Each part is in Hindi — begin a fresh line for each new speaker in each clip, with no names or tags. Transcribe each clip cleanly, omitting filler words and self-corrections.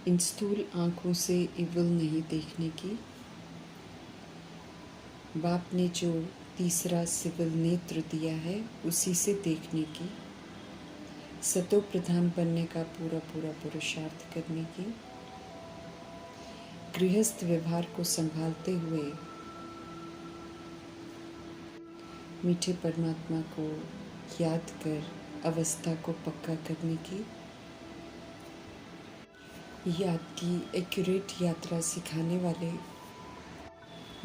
इन स्थूल आँखों से इविल नहीं देखने की। बाप ने जो तीसरा सिविल नेत्र दिया है उसी से देखने की। सतो प्रधान बनने का पूरा पूरा पुरुषार्थ करने की। गृहस्थ व्यवहार को संभालते हुए मीठे परमात्मा को याद कर अवस्था को पक्का करने की। याद की एक्यूरेट यात्रा सिखाने वाले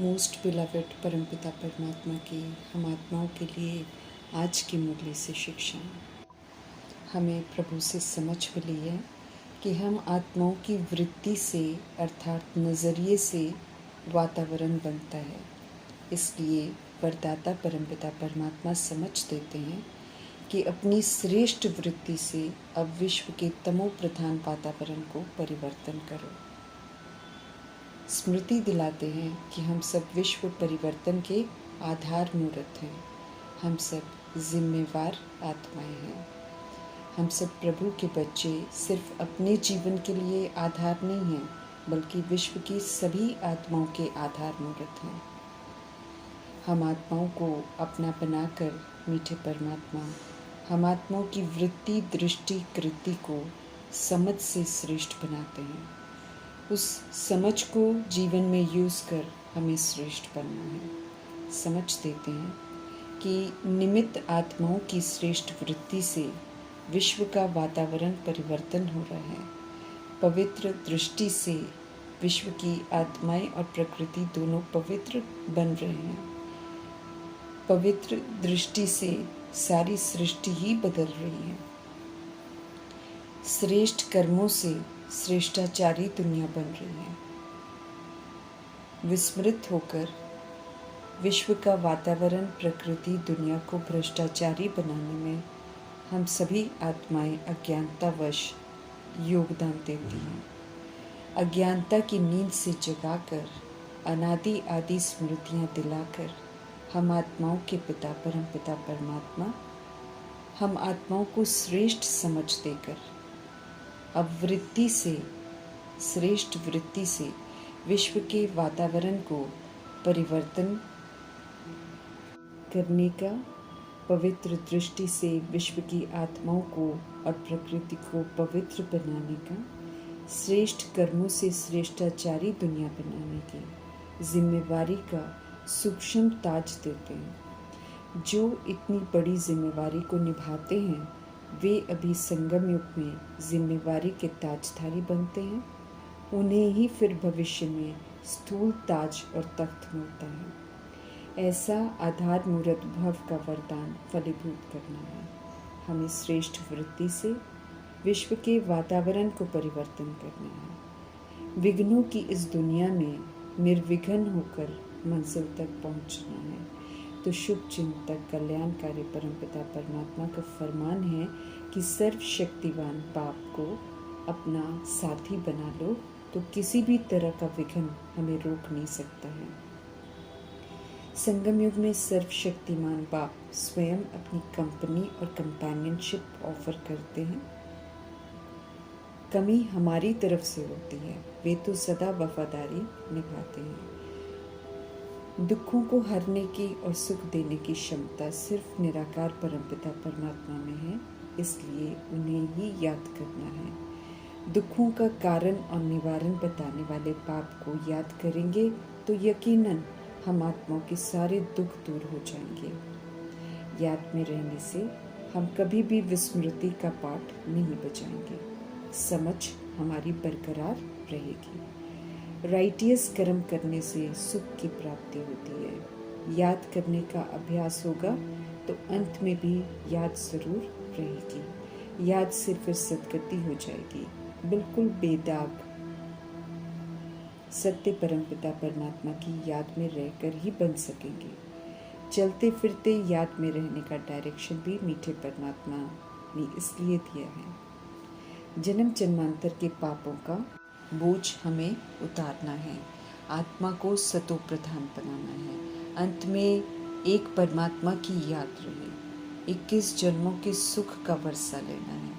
मोस्ट बिलवेड परमपिता परमात्मा की हम आत्माओं के लिए आज की मुरली से शिक्षा। हमें प्रभु से समझ मिली है कि हम आत्माओं की वृत्ति से अर्थात नज़रिए से वातावरण बनता है। इसलिए वरदाता परमपिता परमात्मा समझ देते हैं कि अपनी श्रेष्ठ वृत्ति से अब विश्व के तमो प्रधान वातावरण को परिवर्तन करो। स्मृति दिलाते हैं कि हम सब विश्व परिवर्तन के आधार मूर्त हैं। हम सब जिम्मेवार आत्माएं हैं। हम सब प्रभु के बच्चे सिर्फ अपने जीवन के लिए आधार नहीं हैं, बल्कि विश्व की सभी आत्माओं के आधार मूर्त हैं। हम आत्माओं को अपना बनाकर मीठे परमात्मा हम आत्माओं की वृत्ति, दृष्टि, कृति को समझ से श्रेष्ठ बनाते हैं। उस समझ को जीवन में यूज़ कर हमें श्रेष्ठ बनना है। समझ देते हैं कि निमित्त आत्माओं की श्रेष्ठ वृत्ति से विश्व का वातावरण परिवर्तन हो रहा है। पवित्र दृष्टि से विश्व की आत्माएं और प्रकृति दोनों पवित्र बन रहे हैं। पवित्र दृष्टि से सारी सृष्टि ही बदल रही है। श्रेष्ठ कर्मों से श्रेष्ठाचारी दुनिया बन रही है। विस्मृत होकर विश्व का वातावरण, प्रकृति, दुनिया को भ्रष्टाचारी बनाने में हम सभी आत्माएं अज्ञानतावश योगदान देती हैं। अज्ञानता की नींद से जगाकर अनादि आदि स्मृतियां दिलाकर हम आत्माओं के पिता परम पिता परमात्मा हम आत्माओं को श्रेष्ठ समझ देकर अब वृत्ति से, श्रेष्ठ वृत्ति से विश्व के वातावरण को परिवर्तन करने का, पवित्र दृष्टि से विश्व की आत्माओं को और प्रकृति को पवित्र बनाने का, श्रेष्ठ कर्मों से श्रेष्ठाचारी दुनिया बनाने की जिम्मेवारी का सूक्ष्म ताज देते हैं। जो इतनी बड़ी जिम्मेवारी को निभाते हैं वे अभी संगम युग में जिम्मेवारी के ताजधारी बनते हैं। उन्हें ही फिर भविष्य में स्थूल ताज और तख्त मिलता है। ऐसा आधार मूर्त भव का वरदान फलीभूत करना है। हमें श्रेष्ठ वृत्ति से विश्व के वातावरण को परिवर्तन करना है। विघ्नों की इस दुनिया में निर्विघ्न होकर मंजिल तक पहुंचना है। तो शुभ चिंतक कल्याणकारी परमपिता परमात्मा का फरमान है कि सर्वशक्तिवान बाप को अपना साथी बना लो तो किसी भी तरह का विघ्न हमें रोक नहीं सकता है। संगम युग में सर्वशक्तिमान बाप स्वयं अपनी कंपनी और कंपेनियनशिप ऑफर करते हैं। कमी हमारी तरफ से होती है, वे तो सदा वफादारी निभाते हैं। दुखों को हरने की और सुख देने की क्षमता सिर्फ निराकार परमपिता परमात्मा में है, इसलिए उन्हें ही याद करना है। दुखों का कारण और निवारण बताने वाले बाप को याद करेंगे तो यकीनन हम आत्माओं के सारे दुख दूर हो जाएंगे। याद में रहने से हम कभी भी विस्मृति का पाठ नहीं बजाएंगे। समझ हमारी बरकरार रहेगी। राइटियस कर्म करने से सुख की प्राप्ति होती है। याद करने का अभ्यास होगा तो अंत में भी याद जरूर रहेगी। याद से फिर सदगति हो जाएगी, बिल्कुल बेदाग सत्य परमपिता परमात्मा की याद में रहकर ही बन सकेंगे। चलते फिरते याद में रहने का डायरेक्शन भी मीठे परमात्मा ने इसलिए दिया है। जन्म जन्मांतर के पापों का बोझ हमें उतारना है। आत्मा को सतो प्रधान बनाना है। अंत में एक परमात्मा की याद रहे। 21 जन्मों के सुख का वर्षा लेना है।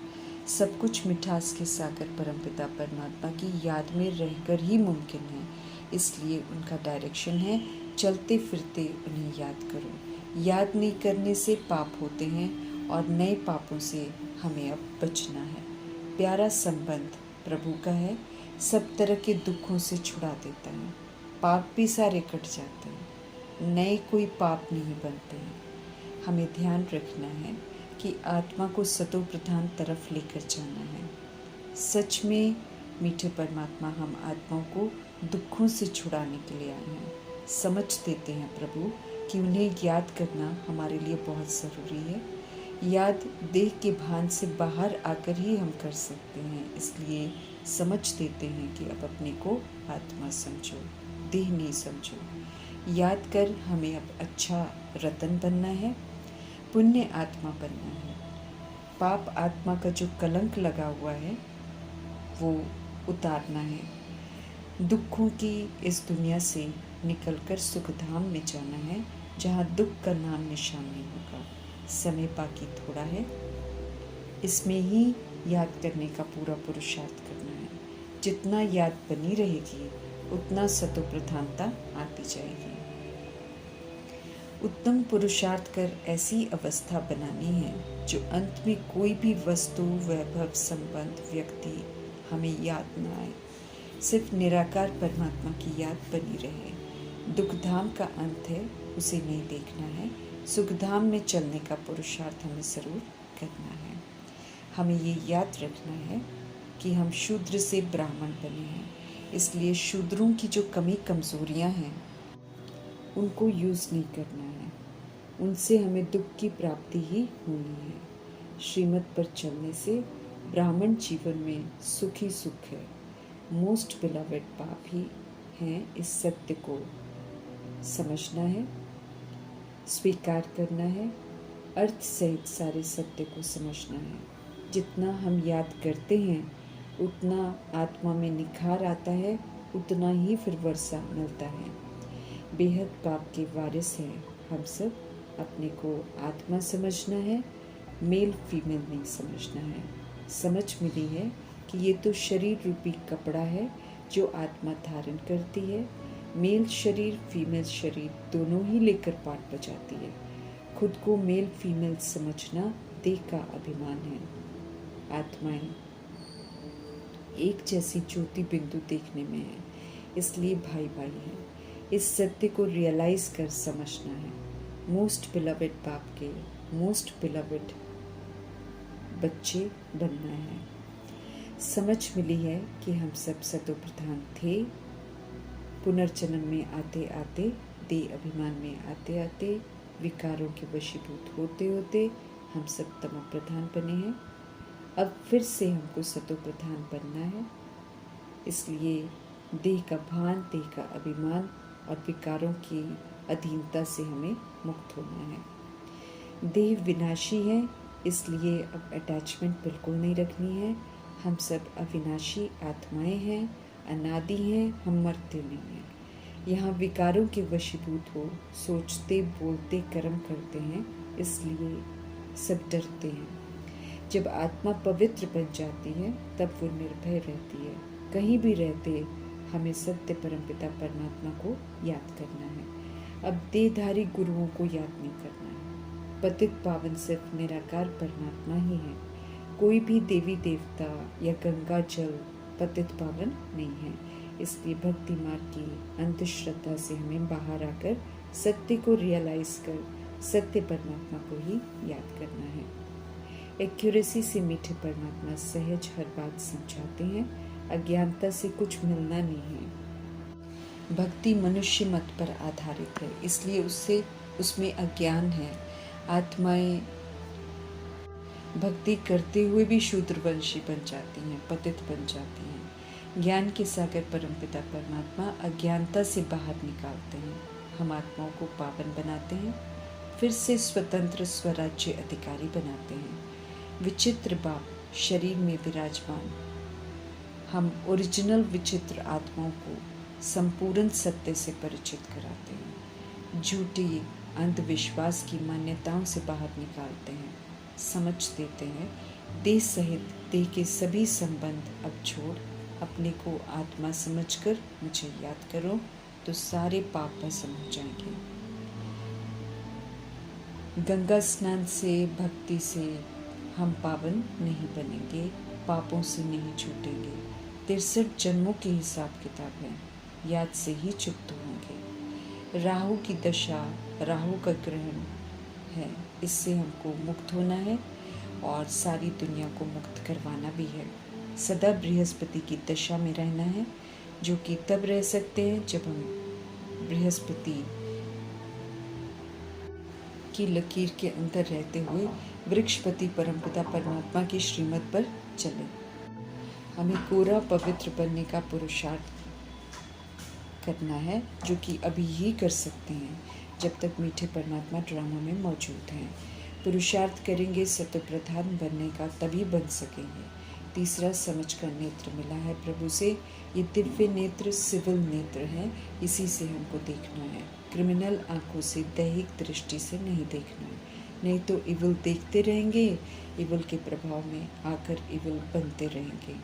सब कुछ मिठास के सागर परमपिता परमात्मा की याद में रहकर ही मुमकिन है। इसलिए उनका डायरेक्शन है, चलते फिरते उन्हें याद करो। याद नहीं करने से पाप होते हैं और नए पापों से हमें अब बचना है। प्यारा संबंध प्रभु का है, सब तरह के दुखों से छुड़ा देता है। पाप भी सारे कट जाते हैं, नए कोई पाप नहीं बनते हैं। हमें ध्यान रखना है कि आत्मा को सतो प्रधान तरफ लेकर जाना है। सच में मीठे परमात्मा हम आत्माओं को दुखों से छुड़ाने के लिए आए हैं। समझ देते हैं प्रभु कि उन्हें याद करना हमारे लिए बहुत ज़रूरी है। याद देह के भान से बाहर आकर ही हम कर सकते हैं। इसलिए समझ देते हैं कि अब अपने को आत्मा समझो, देह नहीं समझो। याद कर हमें अब अच्छा रतन बनना है, पुण्य आत्मा बनना है। पाप आत्मा का जो कलंक लगा हुआ है वो उतारना है। दुखों की इस दुनिया से निकलकर सुखधाम में जाना है, जहाँ दुख का नाम निशान नहीं होगा। समय बाकी थोड़ा है, इसमें ही याद करने का पूरा पुरुषार्थ करना है। जितना याद बनी रहेगी उतना सतो प्रधानता आती जाएगी। उत्तम पुरुषार्थ कर ऐसी अवस्था बनानी है जो अंत में कोई भी वस्तु, वैभव, संबंध, व्यक्ति हमें याद न आए। सिर्फ निराकार परमात्मा की याद बनी रहे। दुखधाम का अंत है, उसे नहीं देखना है। सुखधाम में चलने का पुरुषार्थ हमें ज़रूर करना है। हमें ये याद रखना है कि हम शूद्र से ब्राह्मण बने हैं। इसलिए शूद्रों की जो कमी कमज़ोरियाँ हैं उनको यूज़ नहीं करना है। उनसे हमें दुख की प्राप्ति ही होनी है। श्रीमत पर चलने से ब्राह्मण जीवन में सुख ही सुख है। मोस्ट बिलवेड पाप ही हैं। इस सत्य को समझना है, स्वीकार करना है, अर्थ सहित सारे सत्य को समझना है। जितना हम याद करते हैं उतना आत्मा में निखार आता है, उतना ही फिर वर्षा मिलता है। बेहद पाप के वारिस हैं हम सब। अपने को आत्मा समझना है, मेल फीमेल नहीं समझना है। समझ मिली है कि ये तो शरीर रूपी कपड़ा है जो आत्मा धारण करती है। मेल शरीर, फीमेल शरीर दोनों ही लेकर पाठ बजाती है। खुद को मेल फीमेल समझना देह का अभिमान है। आत्माएं एक जैसी ज्योति बिंदु देखने में है, इसलिए भाई भाई हैं। इस सत्य को रियलाइज कर समझना है। मोस्ट बिलवेड बाप के मोस्ट बिलवेड बच्चे बनना है। समझ मिली है कि हम सब सतो प्रधान थे। पुनर्जन्म में आते आते, देह अभिमान में आते आते, विकारों के वशीभूत होते होते हम सब तमो प्रधान बने हैं। अब फिर से हमको सतो प्रधान बनना है। इसलिए देह का भान, देह का अभिमान और विकारों की अधीनता से हमें मुक्त होना है। देह विनाशी है, इसलिए अब अटैचमेंट बिल्कुल नहीं रखनी है। हम सब अविनाशी आत्माएं हैं, अनादि हैं, हम मरते नहीं हैं। यहाँ विकारों के वशीभूत हो, सोचते बोलते कर्म करते हैं, इसलिए सब डरते हैं। जब आत्मा पवित्र बन जाती है तब वो निर्भय रहती है। कहीं भी रहते हमें सत्य परमपिता परमात्मा को याद करना है। अब देहधारी गुरुओं को याद नहीं करना है। पतित पावन सिर्फ निराकार परमात्मा ही है। कोई भी देवी देवता या गंगा जल पतित पावन नहीं है। इसलिए भक्ति मार्ग की अंधश्रद्धा से हमें बाहर आकर सत्य को रियलाइज कर सत्य परमात्मा को ही याद करना है। एक्यूरेसी से मीठे परमात्मा सहज हर बात समझाते हैं। अज्ञानता से कुछ मिलना नहीं है। भक्ति मनुष्य मत पर आधारित है, इसलिए उसमें अज्ञान है। आत्माएं भक्ति करते हुए भी शूद्रवंशी बन जाती हैं, पतित बन जाती हैं। ज्ञान के सागर परमपिता परमात्मा अज्ञानता से बाहर निकालते हैं। हम आत्माओं को पावन बनाते हैं, फिर से स्वतंत्र स्वराज्य अधिकारी बनाते हैं। विचित्र बाप शरीर में विराजमान हम ओरिजिनल विचित्र आत्माओं को संपूर्ण सत्य से परिचित कराते हैं। झूठी अंधविश्वास की मान्यताओं से बाहर निकालते हैं। समझ देते हैं देह सहित देह के सभी संबंध अब छोड़ अपने को आत्मा समझकर मुझे याद करो तो सारे पाप भस्म हो जाएंगे। गंगा स्नान से, भक्ति से हम पावन नहीं बनेंगे, पापों से नहीं छूटेंगे। 63 जन्मों के हिसाब किताब है, याद से ही चुप्त होंगे। राहु की दशा, राहु का ग्रहण है, इससे हमको मुक्त होना है और सारी दुनिया को मुक्त करवाना भी है। सदा बृहस्पति की दशा में रहना है, जो कि तब रह सकते हैं जब हम बृहस्पति की लकीर के अंदर रहते हुए वृक्षपति परमपिता परमात्मा की श्रीमत पर चले। हमें पूरा पवित्र बनने का पुरुषार्थ करना है, जो कि अभी ही कर सकते हैं जब तक मीठे परमात्मा ड्रामा में मौजूद हैं। पुरुषार्थ करेंगे सत्य प्रधान बनने का, तभी बन सकेंगे। तीसरा समझ का नेत्र मिला है प्रभु से। ये दिव्य नेत्र सिविल नेत्र है, इसी से हमको देखना है। क्रिमिनल आंखों से, दैहिक दृष्टि से नहीं देखना है, नहीं तो इविल देखते रहेंगे, इविल के प्रभाव में आकर इविल बनते रहेंगे।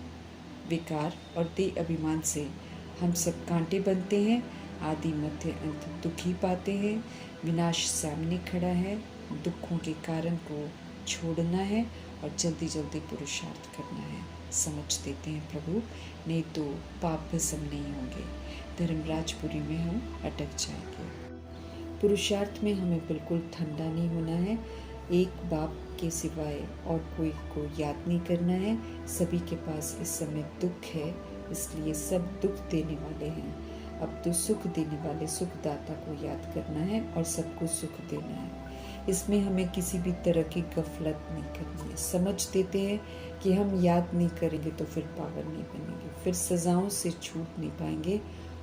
विकार और देह अभिमान से हम सब कांटे बनते हैं, आदि मध्य अंत दुखी पाते हैं। विनाश सामने खड़ा है, दुखों के कारण को छोड़ना है और जल्दी जल्दी पुरुषार्थ करना है। समझ देते हैं प्रभु, नहीं तो पाप भस्म नहीं होंगे, धर्मराजपुरी में हम अटक जाएंगे। पुरुषार्थ में हमें बिल्कुल ठंडा नहीं होना है, एक बाप के सिवाय और कोई को याद नहीं करना है। सभी के पास इस समय दुख है, इसलिए सब दुख देने वाले हैं। अब तो सुख देने वाले सुखदाता को याद करना है और सबको सुख देना है। इसमें हमें किसी भी तरह की गफलत नहीं करनी है। समझ देते हैं कि हम याद नहीं करेंगे तो फिर पावन नहीं बनेंगे, फिर सजाओं से छूट नहीं पाएंगे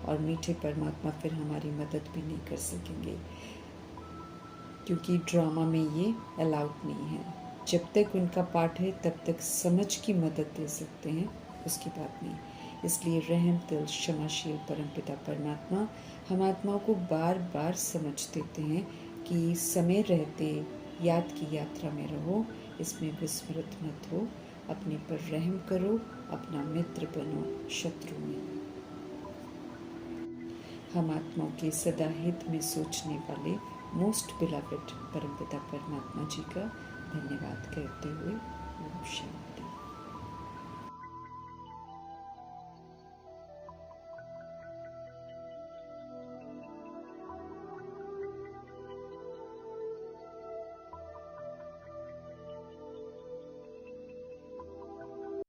और मीठे परमात्मा फिर हमारी मदद भी नहीं कर सकेंगे, क्योंकि ड्रामा में ये अलाउड नहीं है। जब तक उनका पाठ है तब तक समझ की मदद दे सकते हैं, उसकी बात नहीं। इसलिए रहम दिल क्षमाशील परमपिता परमात्मा हम आत्माओं को बार बार समझ देते हैं कि समय रहते याद की यात्रा में रहो, इसमें विस्मृत मत हो, अपने पर रहम करो, अपना मित्र बनो, शत्रु में। हम आत्माओं के सदा हित में सोचने वाले मोस्ट बिलवेड परमपिता परमात्मा जी का धन्यवाद करते हुए ओम शांति।